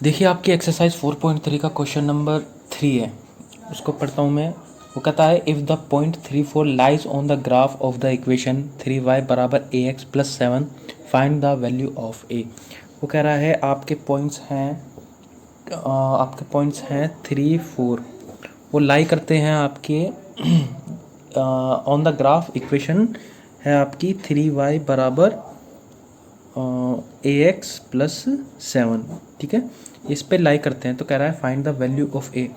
देखिए आपकी एक्सरसाइज 4.3 का क्वेश्चन नंबर 3 है। उसको पढ़ता हूँ मैं। वो कहता है if the point 3 4 lies on the graph of the equation 3y बराबर ax plus 7 find the value of a। वो कह रहा है आपके पॉइंट्स हैं 3 4। वो लाई करते हैं आपके ऑन द ग्राफ इक्वेशन है आपकी 3y बराबर ax प्लस 7। ठीक है, इस पे लाई करते हैं तो कह रहा है find the value of a।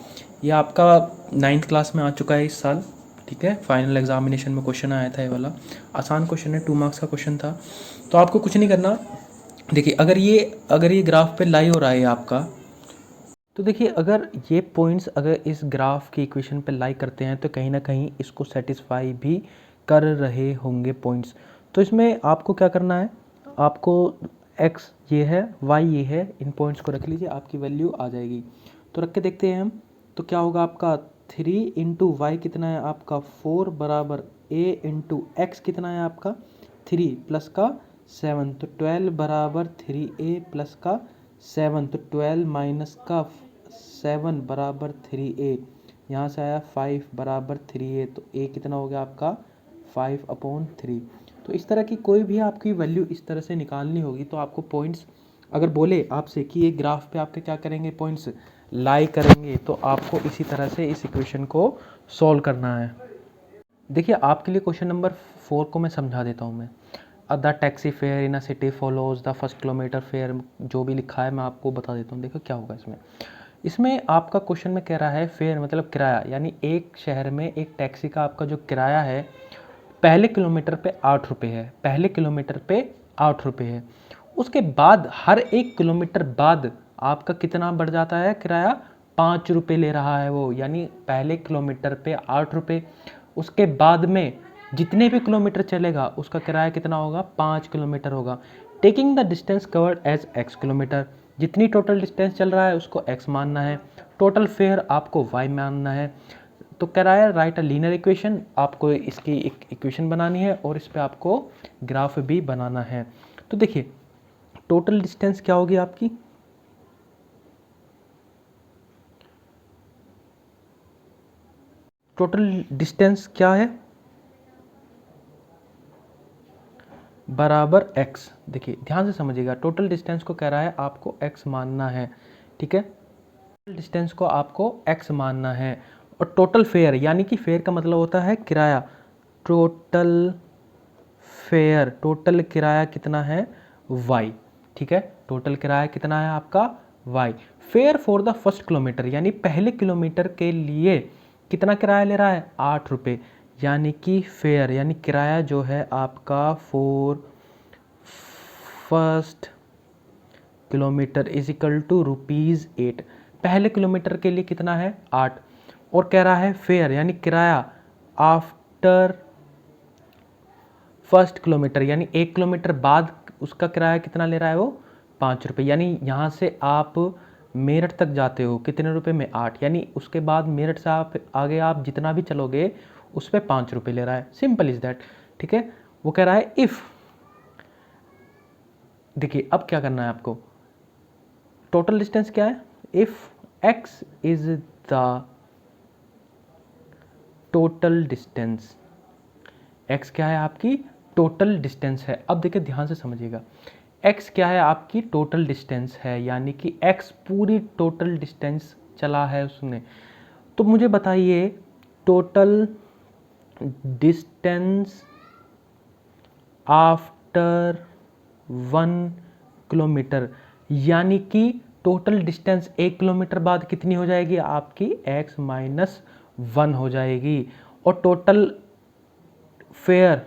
ये आपका 9th क्लास में आ चुका है इस साल। ठीक है, फाइनल एग्जामिनेशन में क्वेश्चन आया था ये वाला। आसान क्वेश्चन है, 2 मार्क्स का क्वेश्चन था। तो आपको कुछ नहीं करना। देखिए अगर ये ग्राफ पे लाई हो रहा है आपका, तो देखिए अगर ये पॉइंट्स अगर इस ग्राफ की इक्वेशन पे लाई करते हैं तो कहीं ना कहीं इसको सेटिस्फाई भी कर रहे होंगे पॉइंट्स। तो इसमें आपको क्या करना है, आपको x ये है, y ये है, इन पॉइंट्स को रख लीजिए, आपकी वैल्यू आ जाएगी। तो रख के देखते हैं हम। तो क्या होगा आपका 3 इंटू वाई कितना है आपका 4 बराबर a इंटू एक्स कितना है आपका 3 प्लस का 7, तो 12 बराबर 3a प्लस का 7, तो 12 माइनस का 7 बराबर 3a। यहाँ से आया 5 बराबर 3a, तो a कितना हो गया आपका 5/3। तो इस तरह की कोई भी आपकी वैल्यू इस तरह से निकालनी होगी तो आपको पॉइंट्स अगर बोले आपसे कि ये ग्राफ पे आपके क्या करेंगे, पॉइंट्स लाई करेंगे, तो आपको इसी तरह से इस इक्वेशन को सॉल्व करना है। देखिए आपके लिए क्वेश्चन नंबर 4 को मैं समझा देता हूँ मैं। The taxi fair in a city follows the first kilometre fair, जो भी लिखा है मैं आपको बता देता हूँ। देखो क्या होगा इसमें। इसमें आपका क्वेश्चन में कह रहा है फेयर मतलब किराया, यानी एक शहर में एक टैक्सी का आपका जो किराया है पहले किलोमीटर पे 8 रुपये है, पहले किलोमीटर पे 8 रुपये है। उसके बाद हर 1 किलोमीटर बाद आपका कितना बढ़ जाता है किराया, 5 रुपये ले रहा है वो, यानी पहले किलोमीटर पे 8 रुपये, उसके बाद में जितने भी किलोमीटर चलेगा उसका किराया कितना होगा, 5 किलोमीटर होगा। Taking the distance covered as x kilometre, जितनी टोटल डिस्टेंस चल रहा है उसको x मानना है, टोटल फेयर आपको y मानना है। तो कह रहा है राइट अ लीनियर इक्वेशन, आपको इसकी एक इक्वेशन बनानी है और इस पे आपको ग्राफ भी बनाना है। तो देखिए टोटल डिस्टेंस क्या होगी आपकी, टोटल डिस्टेंस क्या है बराबर x। देखिए ध्यान से समझिएगा, टोटल डिस्टेंस को कह रहा है आपको x मानना है। ठीक है, टोटल डिस्टेंस को आपको x मानना है। और टोटल फेयर, यानी कि फेयर का मतलब होता है किराया, टोटल फेयर, टोटल किराया कितना है y। ठीक है, टोटल किराया कितना है आपका y। Fair for the first kilometre, यानी पहले किलोमीटर के लिए कितना किराया ले रहा है 8 रुपये, यानी कि फेयर यानी किराया जो है आपका for first kilometre is equal to ₹8। पहले किलोमीटर के लिए कितना है 8। और कह रहा है फेयर यानी किराया आफ्टर फर्स्ट किलोमीटर, यानी 1 किलोमीटर बाद उसका किराया कितना ले रहा है वो 5 रुपये, यानी यहाँ से आप मेरठ तक जाते हो कितने रुपए में 8, यानी उसके बाद मेरठ से आप आगे आप जितना भी चलोगे उस पर 5 रुपये ले रहा है। Simple is that. ठीक है, वो कह रहा है इफ़, देखिए अब क्या करना है आपको, टोटल डिस्टेंस क्या है, if x is the total distance, x क्या है आपकी टोटल डिस्टेंस है। अब देखिए ध्यान से समझिएगा, x क्या है आपकी टोटल डिस्टेंस है, यानी कि x पूरी टोटल डिस्टेंस चला है उसने। तो मुझे बताइए टोटल डिस्टेंस आफ्टर 1 किलोमीटर, यानी कि टोटल डिस्टेंस 1 किलोमीटर बाद कितनी हो जाएगी आपकी x-1 हो जाएगी। और total fair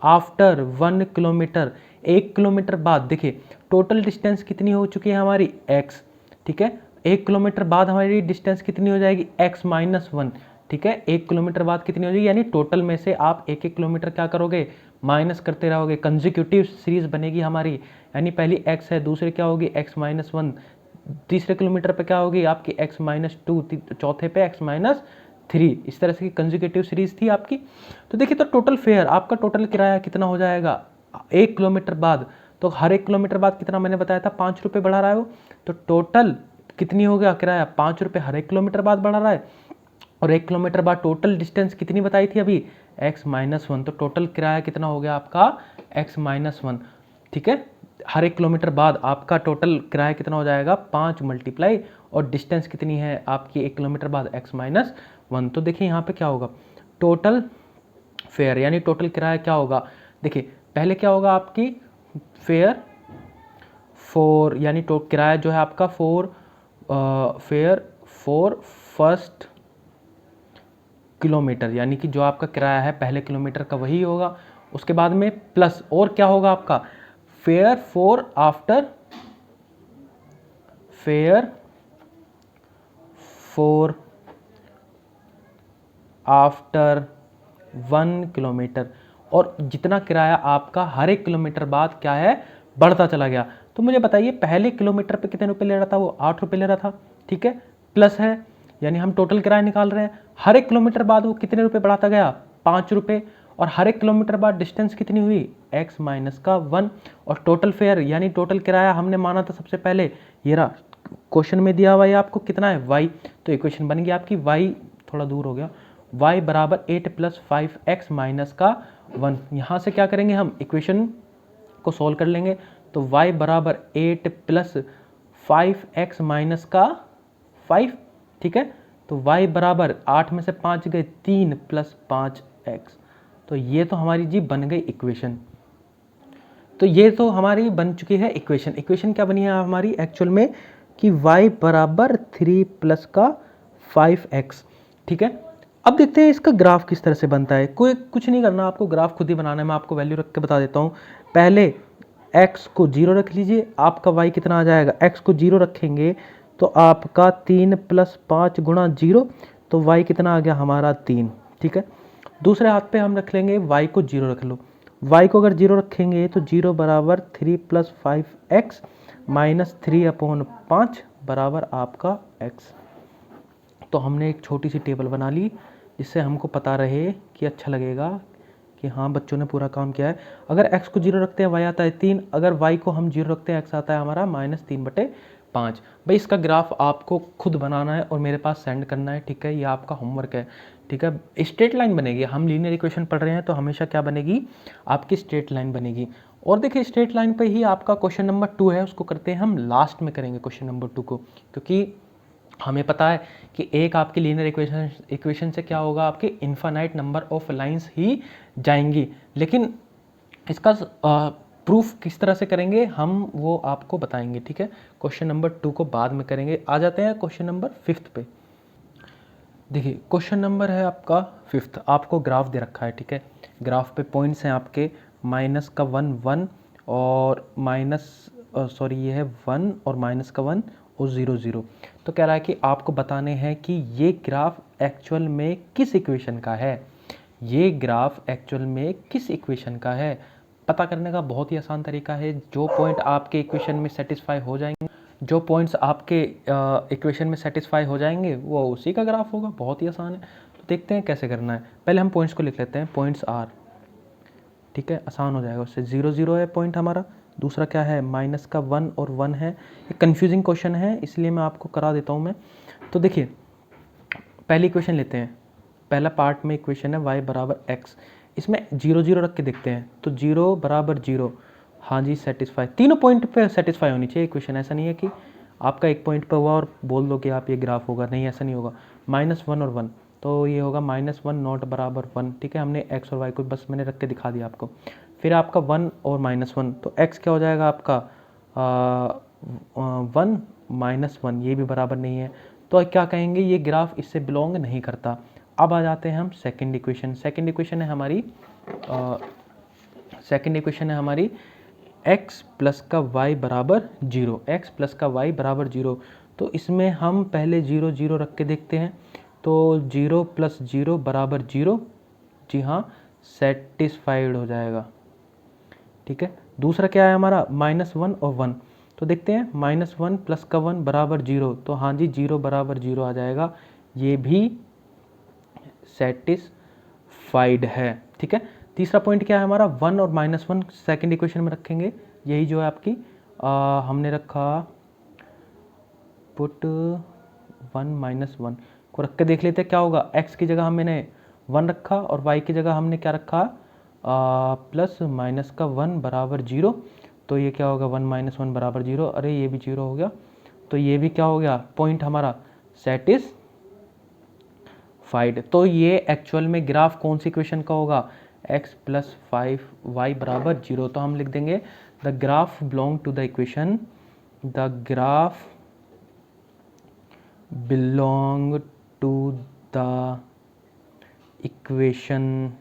after 1 kilometre, 1 kilometre बाद, देखिए टोटल डिस्टेंस कितनी हो चुकी है हमारी x। ठीक है, 1 किलोमीटर बाद हमारी डिस्टेंस कितनी हो जाएगी x-1। ठीक है, 1 किलोमीटर बाद कितनी हो जाएगी, यानी टोटल में से आप 1 किलोमीटर क्या करोगे माइनस करते रहोगे, कंजिक्यूटिव सीरीज बनेगी हमारी, यानी पहली x है, दूसरी क्या होगी x-1, तीसरे किलोमीटर पे क्या होगी आपकी x-2, चौथे पे x-3, इस तरह से कंजिक्यूटिव सीरीज थी आपकी। तो देखिए तो टोटल फेयर आपका टोटल किराया कितना हो जाएगा 1 किलोमीटर बाद, तो हर 1 किलोमीटर बाद कितना मैंने बताया था, 5 रुपये बढ़ा रहा है वो, तो टोटल कितनी हो गया किराया, 5 रुपये हर 1 किलोमीटर बाद बढ़ा रहा है। और 1 किलोमीटर बाद टोटल डिस्टेंस कितनी बताई थी अभी, x-1, तो टोटल किराया कितना हो गया आपका x-1, ठीक है। हर 1 किलोमीटर बाद आपका टोटल किराया कितना हो जाएगा, 5 मल्टीप्लाई और डिस्टेंस कितनी है आपकी 1 किलोमीटर बाद x-1। तो देखिए यहाँ पे क्या होगा, टोटल फेयर यानी टोटल किराया क्या होगा, देखिए पहले क्या होगा आपकी फेयर फॉर यानी किराया जो है आपका फेयर फॉर फर्स्ट किलोमीटर, यानी कि जो आपका किराया है पहले किलोमीटर का वही होगा। उसके बाद में प्लस और क्या होगा आपका फेयर फॉर आफ्टर 1 किलोमीटर, और जितना किराया आपका हर 1 किलोमीटर बाद क्या है बढ़ता चला गया। तो मुझे बताइए पहले किलोमीटर पे कितने रुपए ले रहा था वो, 8 रुपये ले रहा था, ठीक है, प्लस है यानी हम टोटल किराया निकाल रहे हैं। हर 1 किलोमीटर बाद वो कितने रुपए बढ़ाता गया, 5 रुपये, और हर 1 किलोमीटर बाद डिस्टेंस कितनी हुई, x-1, और टोटल फेयर यानी टोटल किराया हमने माना था सबसे पहले, ये रहा क्वेश्चन में दिया हुआ है आपको कितना है y, तो इक्वेशन बन गई आपकी y, थोड़ा दूर हो गया, y बराबर 8 + 5x-1। यहाँ से क्या करेंगे हम इक्वेशन को सोल्व कर लेंगे, तो y बराबर 8 + 5x-5, ठीक है, तो y बराबर 8 में से 5 गए 3 + 5x, तो ये तो हमारी जी बन गई इक्वेशन। तो ये तो हमारी बन चुकी है इक्वेशन। इक्वेशन क्या बनी है हमारी एक्चुअल में कि y बराबर 3 + 5x, ठीक है। अब देखते हैं इसका ग्राफ किस तरह से बनता है। कोई कुछ नहीं करना, आपको ग्राफ खुद ही बनाना है, मैं आपको वैल्यू रख के बता देता हूँ। पहले x को 0 रख लीजिए, आपका y कितना आ जाएगा, x को 0 रखेंगे तो आपका 3 + 5 गुणा 0, तो y कितना आ गया हमारा 3, ठीक है। दूसरे हाथ पे हम रख लेंगे y को 0 रख लो, y को अगर 0 रखेंगे तो 0 बराबर 3 + 5x - 3/5 बराबर आपका x। तो हमने एक छोटी सी टेबल बना ली जिससे हमको पता रहे कि अच्छा लगेगा कि हाँ बच्चों ने पूरा काम किया है। अगर x को 0 रखते हैं y आता है 3, अगर y को हम 0 रखते हैं x आता है हमारा -3/5। भाई इसका ग्राफ आपको खुद बनाना है और मेरे पास सेंड करना है, ठीक है, ये आपका होमवर्क है, ठीक है। स्ट्रेट लाइन बनेगी, हम लीनियर इक्वेशन पढ़ रहे हैं तो हमेशा क्या बनेगी आपकी स्ट्रेट लाइन बनेगी। और देखिए स्ट्रेट लाइन पे ही आपका क्वेश्चन नंबर 2 है, उसको करते हैं हम लास्ट में करेंगे क्वेश्चन नंबर 2 को, क्योंकि हमें पता है कि एक आपकी लीनियर इक्वेशन से क्या होगा, आपके इन्फानाइट नंबर ऑफ लाइंस ही जाएंगी, लेकिन इसका प्रूफ किस तरह से करेंगे हम वो आपको बताएंगे, ठीक है। क्वेश्चन नंबर 2 को बाद में करेंगे। आ जाते हैं क्वेश्चन नंबर 5 पे। देखिए क्वेश्चन नंबर है आपका 5, आपको ग्राफ दे रखा है, ठीक है। ग्राफ पे पॉइंट्स हैं आपके -1 और ये है 1 और -1 और 0 0। तो कह रहा है कि आपको बताने हैं कि ये ग्राफ एक्चुअल में किस इक्वेशन का है, ये ग्राफ एक्चुअल में किस इक्वेशन का है। पता करने का बहुत ही आसान तरीका है, जो पॉइंट आपके इक्वेशन में सेटिस्फाई हो जाएंगे, जो पॉइंट्स आपके इक्वेशन में सेटिस्फाई हो जाएंगे वो उसी का ग्राफ होगा, बहुत ही आसान है। तो देखते हैं कैसे करना है। पहले हम पॉइंट्स को लिख लेते हैं, पॉइंट्स आर, ठीक है, आसान हो जाएगा उससे। 0 0 है पॉइंट हमारा, दूसरा क्या है -1 और 1 है। ये कन्फ्यूजिंग क्वेश्चन है इसलिए मैं आपको करा देता हूँ मैं। तो देखिए पहली इक्वेशन लेते हैं, पहला पार्ट में इक्वेशन है y बराबर x, इसमें 0 0 रख के देखते हैं, तो 0 बराबर 0, हाँ जी सेटिस्फाई, तीनों पॉइंट पे सेटिस्फाई होनी चाहिए इक्वेशन। ऐसा नहीं है कि आपका एक पॉइंट पर हुआ और बोल दो कि आप ये ग्राफ होगा, नहीं ऐसा नहीं होगा। -1 और 1, तो ये होगा -1 नॉट बराबर 1, ठीक है, हमने x और y को बस मैंने रख के दिखा दिया आपको। फिर आपका 1 और -1, तो x क्या हो जाएगा आपका 1 -1, ये भी बराबर नहीं है, तो क्या कहेंगे ये ग्राफ इससे बिलोंग नहीं करता। अब आ जाते हैं हम सेकंड इक्वेशन। सेकंड इक्वेशन है हमारी x प्लस का y बराबर 0, x प्लस का y बराबर 0। तो इसमें हम पहले 0 0 रख के देखते हैं, तो 0 + 0 बराबर 0, जी हाँ सेटिस्फाइड हो जाएगा, ठीक है। दूसरा क्या है हमारा -1 और 1, तो देखते हैं -1 + का 1 बराबर 0, तो हाँ जी 0 बराबर 0 आ जाएगा, ये भी सेटिस्फाइड है, ठीक है। तीसरा पॉइंट क्या है हमारा 1 और -1 सेकंड इक्वेशन में रखेंगे, यही जो है आपकी हमने रखा पुट 1 - 1 को रख के देख लेते हैं क्या होगा। x की जगह हमने 1 रखा और y की जगह हमने क्या रखा, प्लस माइनस का 1 बराबर 0। तो ये क्या होगा, 1 - 1 बराबर 0। अरे ये भी 0 हो गया, तो ये भी क्या हो गया, पॉइंट हमारा सेटिस्फाइड। तो ये एक्चुअल में ग्राफ कौन सी इक्वेशन का होगा, x + 5y बराबर 0। तो हम लिख देंगे the graph belong to the equation, the graph belong to the equation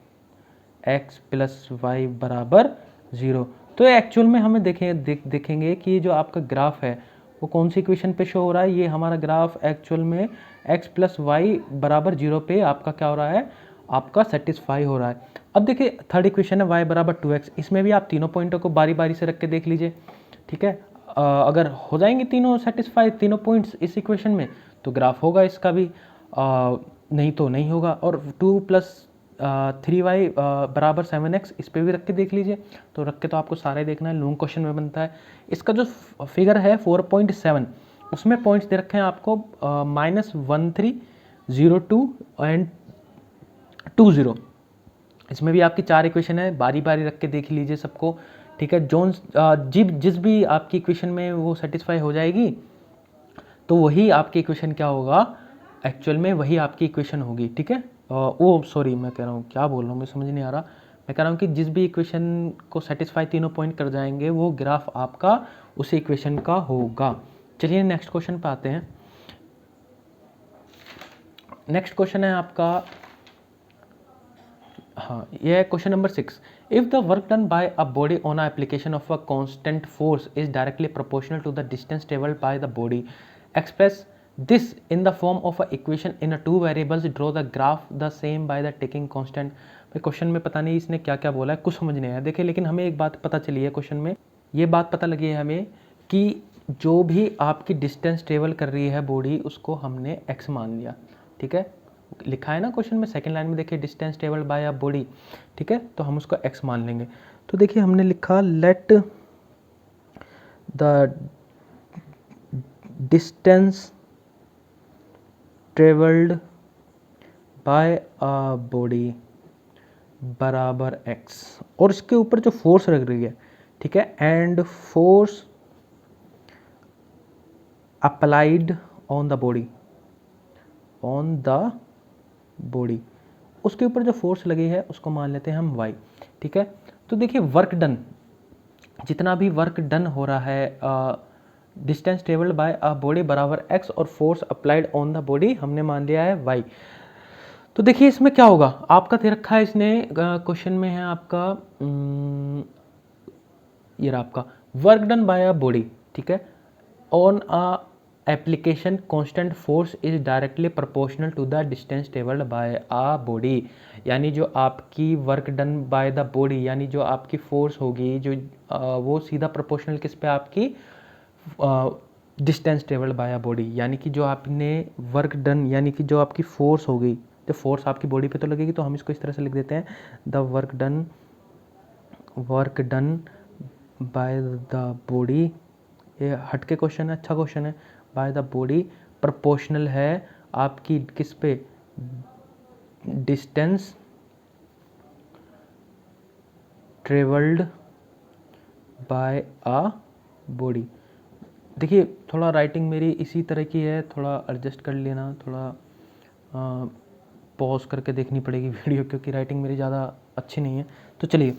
x + y बराबर 0। तो एक्चुअल में हमें देखेंगे कि जो आपका ग्राफ है वो कौन सी इक्वेशन पे शो हो रहा है। ये हमारा ग्राफ एक्चुअल में x + y बराबर 0 पे आपका क्या हो रहा है, आपका सेटिस्फाई हो रहा है। अब देखिए थर्ड इक्वेशन है y बराबर 2x। इसमें भी आप तीनों पॉइंटों को बारी बारी से रख के देख लीजिए, ठीक है। अगर हो जाएंगे तीनों सेटिस्फाई, तीनों पॉइंट्स इस इक्वेशन में, तो ग्राफ होगा इसका भी, नहीं तो नहीं होगा। और 2 + 3y बराबर 7x, इस पे भी रख के देख लीजिए। तो रख के तो आपको सारे देखना है, लॉन्ग क्वेश्चन में बनता है। इसका जो फिगर है 4.7, उसमें पॉइंट्स दे रखे हैं आपको -1302 एंड 20। इसमें भी आपकी 4 इक्वेशन है, बारी बारी रख के देख लीजिए सबको, ठीक है। जिस भी आपकी इक्वेशन में वो सेटिस्फाई हो जाएगी तो वही आपकी इक्वेशन क्या होगा, एक्चुअल में वही आपकी इक्वेशन होगी, ठीक है। वो सॉरी, मैं कह रहा हूँ, क्या बोल रहा हूँ, मुझे समझ नहीं आ रहा। मैं कह रहा हूँ कि जिस भी इक्वेशन को सेटिस्फाई तीनों पॉइंट कर जाएंगे वो ग्राफ आपका उसी इक्वेशन का होगा। चलिए नेक्स्ट क्वेश्चन पे आते हैं। नेक्स्ट क्वेश्चन है आपका, हाँ, ये है question number 6। If the work done by a body on a application of a constant force is directly proportional to the distance travelled by the body, express this in the form of a equation in 2 variables, draw the graph the same by the taking constant. Question में पता नहीं इसने क्या क्या बोला है, कुछ समझ नहीं आया। देखिए लेकिन हमें एक बात पता चली है क्वेश्चन में, ये बात पता लगी है हमें कि जो भी आपकी डिस्टेंस ट्रेवल कर रही है बॉडी, उसको हमने x मान लिया, ठीक है। लिखा है ना क्वेश्चन में, सेकंड लाइन में देखिए distance travelled by a body, ठीक है। तो हम उसको x मान लेंगे। तो देखिए हमने लिखा let the distance travelled by a body बराबर x, और इसके ऊपर जो फोर्स लग रही है, ठीक है, and force applied on the body, body, उसके ऊपर जो फोर्स लगी है उसको मान लेते हैं हम y, ठीक है। तो देखिए वर्क डन, जितना भी वर्क डन हो रहा है, distance travelled by a body बराबर x, और force applied on the body हमने मान लिया है y। तो देखिए इसमें क्या होगा, आपका दे रखा है इसने क्वेश्चन में है आपका, ये रहा आपका work done by a body, ठीक है, on a application constant force is directly proportional to the distance travelled by a body. यानी जो आपकी work done by the body, यानी जो आपकी फोर्स होगी, जो वो सीधा प्रोपोर्शनल किस पे, आपकी distance travelled by a body. यानी कि जो आपने वर्क डन, यानी कि जो आपकी फोर्स होगी, तो फोर्स आपकी बॉडी पे तो लगेगी, तो हम इसको इस तरह से लिख देते हैं, the work done by the body, ये हट के क्वेश्चन है, अच्छा क्वेश्चन है, बाय द बॉडी प्रोपोर्शनल है आपकी किस पे, distance travelled by a body. देखिए थोड़ा राइटिंग मेरी इसी तरह की है, थोड़ा एडजस्ट कर लेना, थोड़ा पॉज करके देखनी पड़ेगी वीडियो, क्योंकि राइटिंग मेरी ज़्यादा अच्छी नहीं है। तो चलिए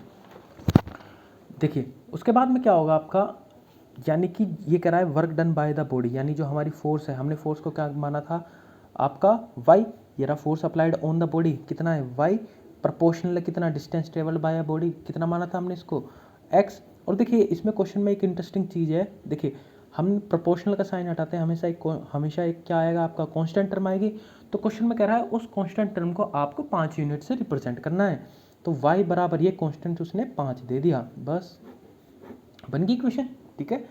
देखिए उसके बाद में क्या होगा आपका, यानी कि ये कह रहा है work done by the body, यानी जो हमारी फोर्स है, हमने फोर्स को क्या माना था आपका y, ये रहा force applied on the body कितना है y, प्रोपोर्शनल कितना, distance travelled by a body कितना माना था हमने इसको x। और देखिए इसमें क्वेश्चन में एक इंटरेस्टिंग चीज़ है, देखिए हम प्रोपोर्शनल का साइन हटाते हैं, हमेशा एक क्या आएगा आपका, कांस्टेंट टर्म आएगी। तो क्वेश्चन में कह रहा है उस कांस्टेंट टर्म को आपको 5 यूनिट से रिप्रेजेंट करना है। तो y बराबर ये कांस्टेंट उसने 5 दे दिया, बस बन गई इक्वेशन, ठीक है।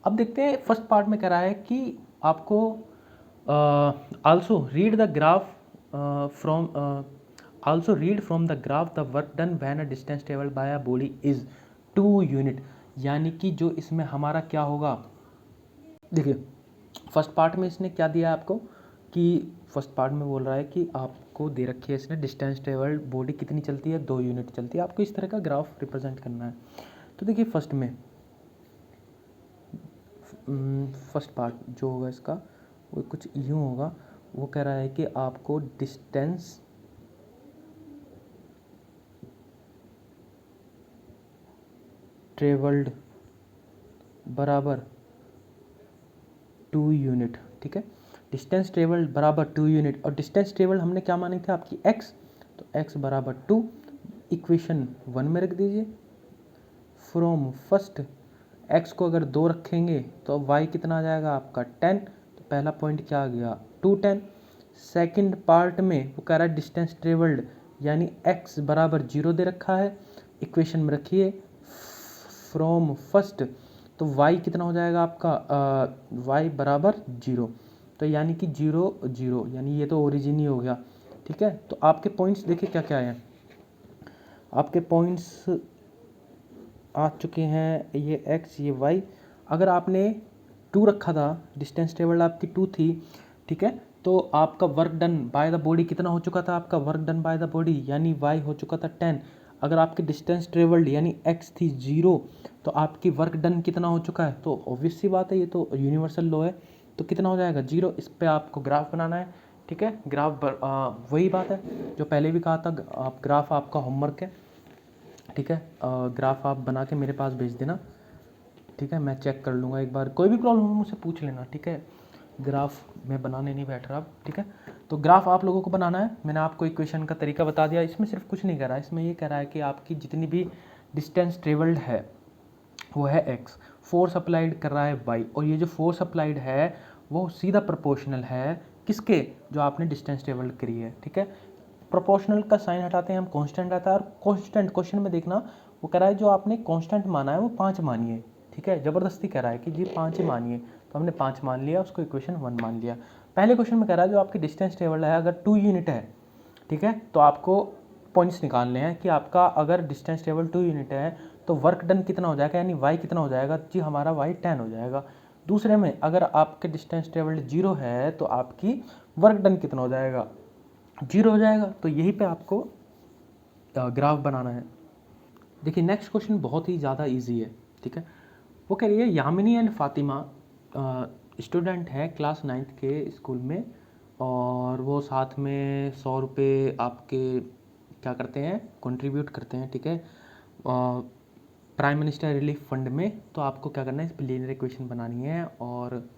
अब देखते हैं फर्स्ट पार्ट में कह रहा है कि आपको also read the graph from the graph the work done when a distance travelled by a body is 2 unit. यानी कि जो इसमें हमारा क्या होगा, देखिए फर्स्ट पार्ट में इसने क्या दिया है आपको कि फर्स्ट पार्ट में बोल रहा है कि आपको दे रखी है इसने डिस्टेंस ट्रेवल्ड बॉडी कितनी चलती है, 2 यूनिट चलती है। आपको इस तरह का ग्राफ रिप्रेजेंट करना है। तो देखिए फर्स्ट में फर्स्ट पार्ट जो होगा इसका वो कुछ यूँ होगा। वो कह रहा है कि आपको डिस्टेंस ट्रेवल्ड बराबर 2 यूनिट, ठीक है। डिस्टेंस ट्रेवल्ड बराबर 2 यूनिट, और डिस्टेंस ट्रेवल्ड हमने क्या मानी थी आपकी x, तो x बराबर 2, इक्वेशन 1 में रख दीजिए। फ्रॉम फर्स्ट x को अगर 2 रखेंगे तो y कितना आ जाएगा आपका 10, तो पहला पॉइंट क्या आ गया 210। सेकंड पार्ट में वो कह रहा है डिस्टेंस ट्रेवल्ड यानी x बराबर 0 दे रखा है, इक्वेशन में रखिए फ्रॉम फर्स्ट, तो y कितना हो जाएगा आपका y बराबर 0, तो यानी कि 0 0, यानी ये तो ओरिजिन ही हो गया, ठीक है। तो आपके पॉइंट्स देखिए क्या क्या है, आपके पॉइंट्स आ चुके हैं, ये x ये y। अगर आपने 2 रखा था, डिस्टेंस टेबल आपकी 2 थी, ठीक है, तो आपका work done by the body कितना हो चुका था, आपका work done by the body यानी y हो चुका था 10। अगर आपकी डिस्टेंस ट्रेवल्ड यानी x थी 0, तो आपकी वर्क डन कितना हो चुका है, तो ऑब्वियस सी बात है, ये तो यूनिवर्सल लॉ है, तो कितना हो जाएगा 0। इस पे आपको ग्राफ बनाना है, ठीक है। ग्राफ वही बात है जो पहले भी कहा था, आप ग्राफ आपका होमवर्क है, ठीक है। ग्राफ आप बना के मेरे पास भेज देना, ठीक है, मैं चेक कर लूँगा एक बार, कोई भी प्रॉब्लम हो मुझसे पूछ लेना, ठीक है। ग्राफ मैं बनाने नहीं बैठ रहा अब, ठीक है। तो ग्राफ आप लोगों को बनाना है, मैंने आपको इक्वेशन का तरीका बता दिया। इसमें सिर्फ कुछ नहीं कह रहा है, इसमें ये कह रहा है कि आपकी जितनी भी डिस्टेंस ट्रेवल्ड है वो है x, फोर्स अप्लाइड कर रहा है y, और ये जो फोर्स अप्लाइड है वो सीधा प्रोपोर्शनल है किसके, जो आपने डिस्टेंस ट्रेवल्ड करी है, ठीक है। प्रोपोर्शनल का साइन हटाते हैं हम, कांस्टेंट आता है, और कांस्टेंट क्वेश्चन में देखना वो कह रहा है जो आपने कांस्टेंट माना है वो 5 मानिए, ठीक है। ज़बरदस्ती कह रहा है कि जी 5 ही मानिए, तो हमने 5 मान लिया, उसको इक्वेशन 1 मान लिया। पहले क्वेश्चन में कह रहा है जो आपकी डिस्टेंस ट्रेवल्ड है अगर 2 यूनिट है, ठीक है, तो आपको पॉइंट्स निकालने हैं कि आपका अगर डिस्टेंस ट्रेवल 2 यूनिट है तो वर्क डन कितना हो जाएगा, यानी y कितना हो जाएगा, जी हमारा y 10 हो जाएगा। दूसरे में अगर आपके डिस्टेंस ट्रेवल्ड 0 है तो आपकी वर्क डन कितना हो जाएगा, 0 हो जाएगा। तो यही पे आपको ग्राफ बनाना है। देखिए नेक्स्ट क्वेश्चन बहुत ही ज़्यादा इजी है, ठीक है। वो कह रही है यामिनी एंड फातिमा स्टूडेंट है क्लास 9th के स्कूल में, और वो साथ में 100 रुपये आपके क्या करते हैं, कंट्रीब्यूट करते हैं, ठीक है, प्राइम मिनिस्टर रिलीफ फंड में। तो आपको क्या करना है, इस पर लीनियर इक्वेशन बनानी है और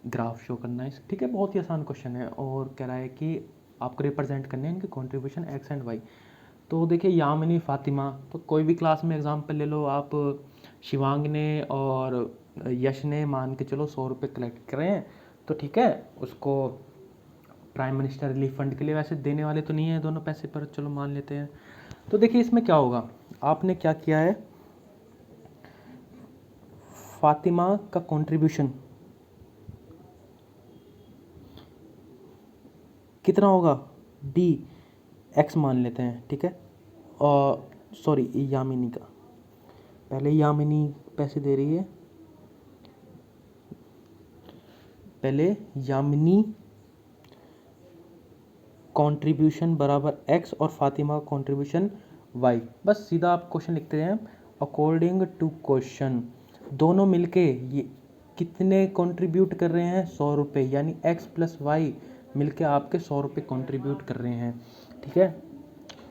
ग्राफ शो करना है, ठीक है। बहुत ही आसान क्वेश्चन है, और कह रहा है कि आपको रिप्रेजेंट करने हैं इनके कॉन्ट्रीब्यूशन एक्स एंड वाई। तो देखिए यामिनी फातिमा, तो कोई भी क्लास में एग्जाम्पल ले लो आप, शिवांग ने और यश ने मान के चलो 100 रुपये कलेक्ट कर रहे हैं, तो ठीक है, उसको प्राइम मिनिस्टर रिलीफ फंड के लिए, वैसे देने वाले तो नहीं है दोनों पैसे, पर चलो मान लेते हैं। तो देखिए इसमें क्या होगा, आपने क्या किया है, फातिमा का कंट्रीब्यूशन कितना होगा, डी एक्स मान लेते हैं, ठीक है। और सॉरी यामिनी का, पहले यामिनी पैसे दे रही है, पहले यामिनी कंट्रीब्यूशन बराबर x और फातिमा का कंट्रीब्यूशन y। बस सीधा आप क्वेश्चन लिखते हैं, अकॉर्डिंग टू क्वेश्चन दोनों मिलके ये कितने कंट्रीब्यूट कर रहे हैं, 100 रुपये, यानी x प्लस वाई मिलके आपके 100 रुपये कंट्रीब्यूट कर रहे हैं, ठीक है।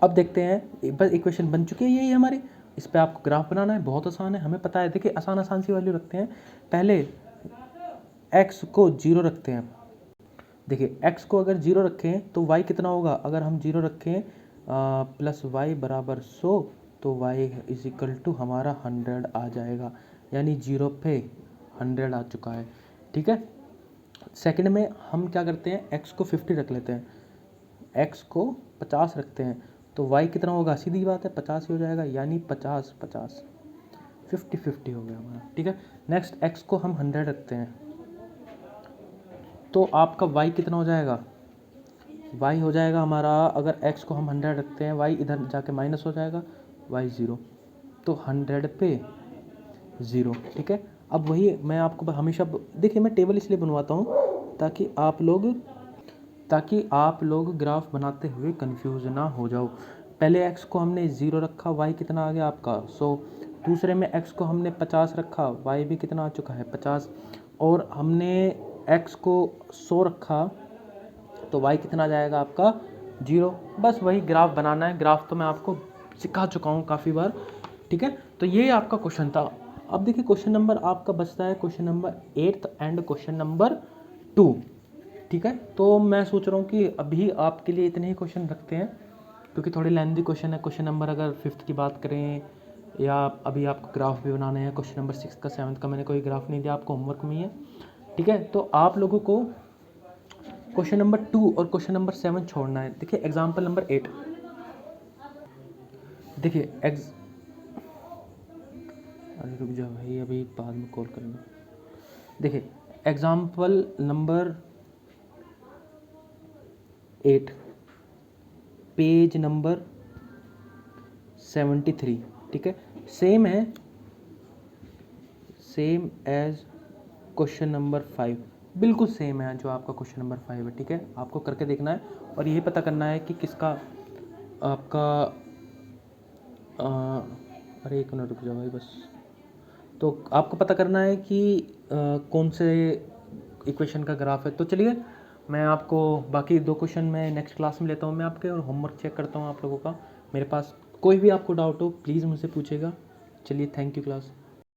अब देखते हैं, बस इक्वेशन बन चुकी है यही हमारी, इस पर आपको ग्राफ बनाना है, बहुत आसान है, हमें पता है। देखिए आसान आसान सी वैल्यू रखते हैं, पहले x को 0 रखते हैं। देखिए x को अगर 0 रखें तो y कितना होगा, अगर हम 0 रखें प्लस वाई बराबर 100, तो y इज इक्वल टू हमारा 100 आ जाएगा, यानी 0 पे 100 आ चुका है, ठीक है। सेकंड में हम क्या करते हैं, x को 50 रख लेते हैं, x को 50 रखते हैं, तो y कितना होगा, सीधी बात है 50 ही हो जाएगा, यानी 50 50 50 हो गया हमारा, ठीक है। नेक्स्ट x को हम 100 रखते हैं, तो आपका y कितना हो जाएगा, y हो जाएगा हमारा, अगर x को हम 100 रखते हैं, y इधर जाके माइनस हो जाएगा, y 0, तो 100 पे 0, ठीक है। अब वही मैं आपको हमेशा देखिए, मैं टेबल इसलिए बनवाता हूँ ताकि आप लोग ग्राफ बनाते हुए कंफ्यूज ना हो जाओ। पहले x को हमने 0 रखा, y कितना आ गया आपका 100। दूसरे में x को हमने 50 रखा, y भी कितना आ चुका है 50। और हमने x को 100 रखा तो y कितना आ जाएगा आपका 0। बस वही ग्राफ बनाना है। ग्राफ तो मैं आपको सिखा चुका हूँ काफ़ी बार, ठीक है। तो ये आपका क्वेश्चन था। अब देखिए क्वेश्चन नंबर आपका बचता है question number 8 and question number 2, ठीक है। तो मैं सोच रहा हूँ कि अभी आपके लिए इतने ही क्वेश्चन रखते हैं, क्योंकि थोड़े लेंथी क्वेश्चन है। क्वेश्चन नंबर अगर 5th की बात करें, या अभी आपको ग्राफ भी बनाने हैं, क्वेश्चन नंबर 6 का 7th का मैंने कोई ग्राफ नहीं दिया आपको, होमवर्क में ही है, ठीक है। तो आप लोगों को क्वेश्चन नंबर 2 और क्वेश्चन नंबर 7 छोड़ना है। देखिए एग्जाम्पल नंबर 8, देखिए अरे रुक जाओ भाई, अभी बाद में कॉल करूँगा। देखिए एग्जाम्पल नंबर 8, पेज नंबर 73, ठीक है। सेम है, सेम एज क्वेश्चन नंबर 5, बिल्कुल सेम है जो आपका क्वेश्चन नंबर 5 है, ठीक है। आपको करके देखना है और यही पता करना है कि किसका आपका अरे एक मिनट रुक जाओ भाई बस। तो आपको पता करना है कि कौन से इक्वेशन का ग्राफ है। तो चलिए मैं आपको बाकी 2 क्वेश्चन मैं नेक्स्ट क्लास में लेता हूँ मैं आपके, और होमवर्क चेक करता हूँ आप लोगों का। मेरे पास कोई भी आपको डाउट हो प्लीज़ मुझसे पूछेगा। चलिए थैंक यू क्लास।